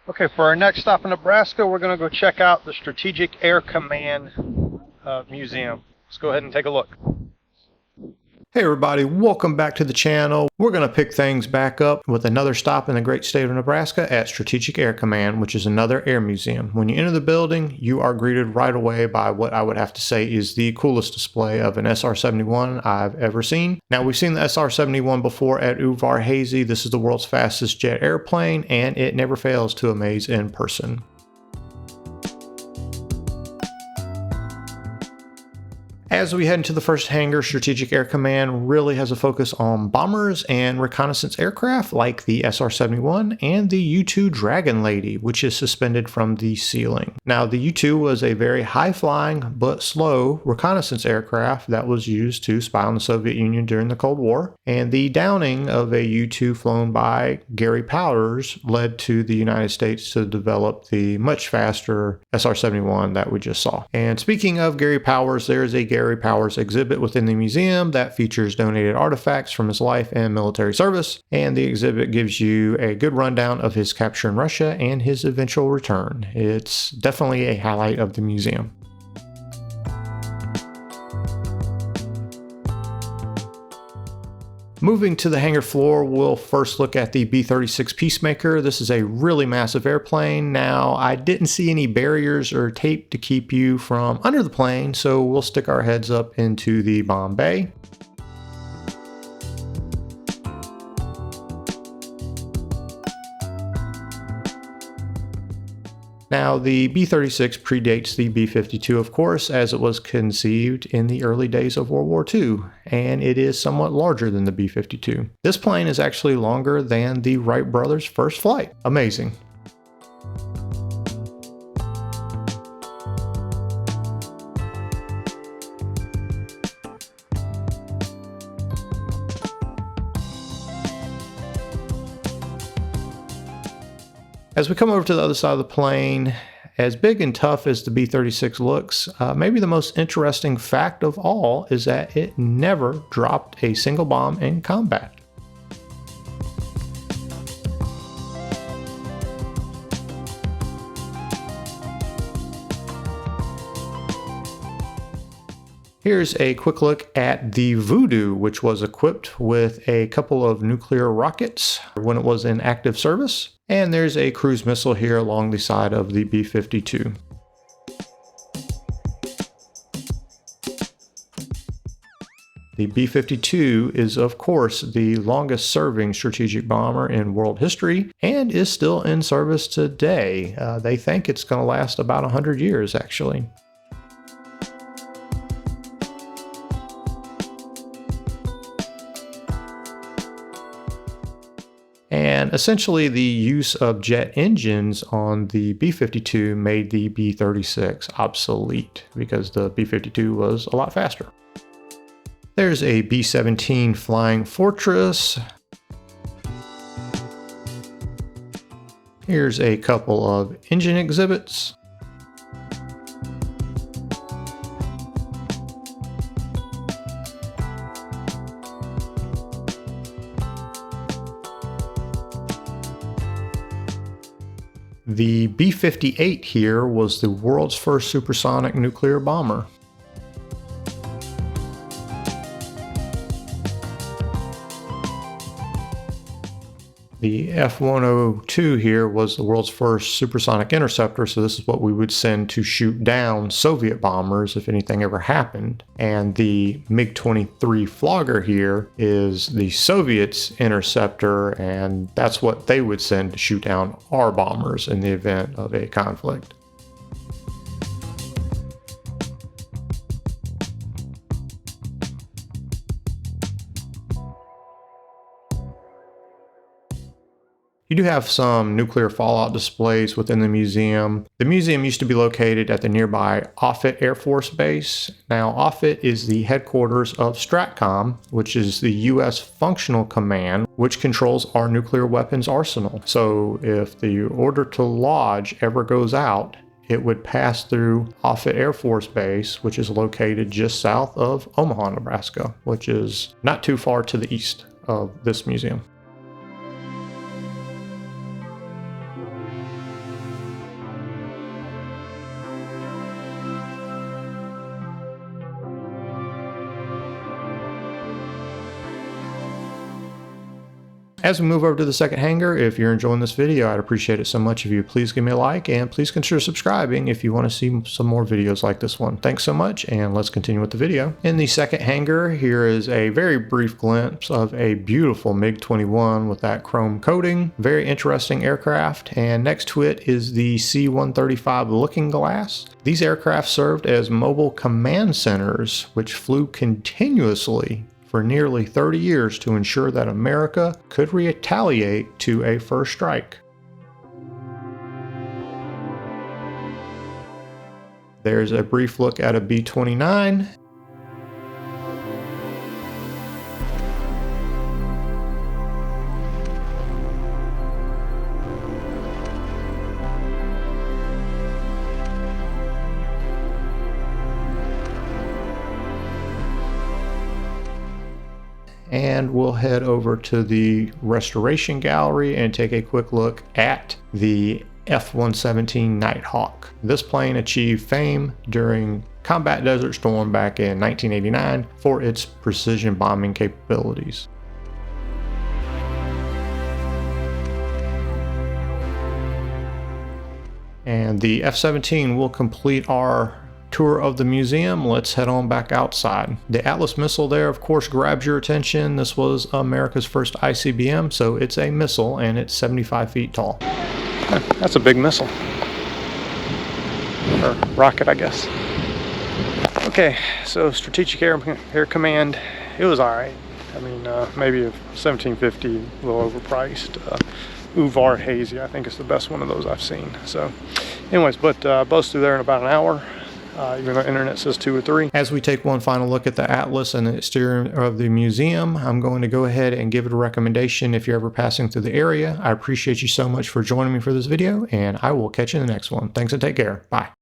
Okay, for our next stop in Nebraska, we're going to go check out the Strategic Air Command Museum. Let's go ahead and take a look. Hey everybody, welcome back to the channel. We're going to pick things back up with another stop in the great state of Nebraska at Strategic Air Command, which is another air museum. When you enter the building, you are greeted right away by what I would have to say is the coolest display of an SR-71 I've ever seen. Now, we've seen the SR-71 before at Uvar Hazy. This is the world's fastest jet airplane, and it never fails to amaze in person. As we head into the first hangar, Strategic Air Command really has a focus on bombers and reconnaissance aircraft like the SR-71 and the U-2 Dragon Lady, which is suspended from the ceiling. Now, the U-2 was a very high-flying but slow reconnaissance aircraft that was used to spy on the Soviet Union during the Cold War, and the downing of a U-2 flown by Gary Powers led to the United States to develop the much faster SR-71 that we just saw. And speaking of Gary Powers, there is a Gary Powers exhibit within the museum that features donated artifacts from his life and military service, and the exhibit gives you a good rundown of his capture in Russia and his eventual return. It's definitely a highlight of the museum. Moving to the hangar floor, we'll first look at the B-36 Peacemaker. This is a really massive airplane. Now, I didn't see any barriers or tape to keep you from under the plane, so we'll stick our heads up into the bomb bay. Now, the B-36 predates the B-52, of course, as it was conceived in the early days of World War II, and it is somewhat larger than the B-52. This plane is actually longer than the Wright brothers' first flight. Amazing. As we come over to the other side of the plane, as big and tough as the B-36 looks, maybe the most interesting fact of all is that it never dropped a single bomb in combat. Here's a quick look at the Voodoo, which was equipped with a couple of nuclear rockets when it was in active service. And there's a cruise missile here along the side of the B-52. The B-52 is, of course, the longest serving strategic bomber in world history and is still in service today. They think it's going to last about 100 years, actually. And essentially the use of jet engines on the B-52 made the B-36 obsolete because the B-52 was a lot faster. There's a B-17 Flying Fortress. Here's a couple of engine exhibits. The B-58 here was the world's first supersonic nuclear bomber. The F-102 here was the world's first supersonic interceptor, so this is what we would send to shoot down Soviet bombers if anything ever happened. And the MiG-23 Flogger here is the Soviets' interceptor, and that's what they would send to shoot down our bombers in the event of a conflict. You do have some nuclear fallout displays within the museum. The museum used to be located at the nearby Offutt Air Force Base. Now, Offutt is the headquarters of STRATCOM, which is the U.S. Functional Command, which controls our nuclear weapons arsenal. So if the order to lodge ever goes out, it would pass through Offutt Air Force Base, which is located just south of Omaha, Nebraska, which is not too far to the east of this museum. As we move over to the second hangar, if you're enjoying this video, I'd appreciate it so much if you please give me a like, and please consider subscribing if you want to see some more videos like this one. Thanks so much, and let's continue with the video. In the second hangar, here is a very brief glimpse of a beautiful MiG-21 with that chrome coating. Very interesting aircraft, and next to it is the C-135 Looking Glass. These aircraft served as mobile command centers, which flew continuously for nearly 30 years to ensure that America could retaliate to a first strike. There's a brief look at a B-29. And we'll head over to the restoration gallery and take a quick look at the F-117 Nighthawk. This plane achieved fame during Combat Desert Storm back in 1989 for its precision bombing capabilities. And the F-17 will complete our tour of the museum. Let's head on back outside. The Atlas missile there, of course, grabs your attention. This was America's first ICBM, so it's a missile and it's 75 feet tall. That's a big missile. Or rocket, I guess. Okay, so Strategic Air Command, it was alright. I mean, maybe a 1750, a little overpriced. Uvar Hazy, I think is the best one of those I've seen. So, anyways, but buzzed through there in about an hour. Even though internet says 2 or 3. As we take one final look at the Atlas and the exterior of the museum, I'm going to go ahead and give it a recommendation if you're ever passing through the area. I appreciate you so much for joining me for this video, and I will catch you in the next one. Thanks and take care. Bye.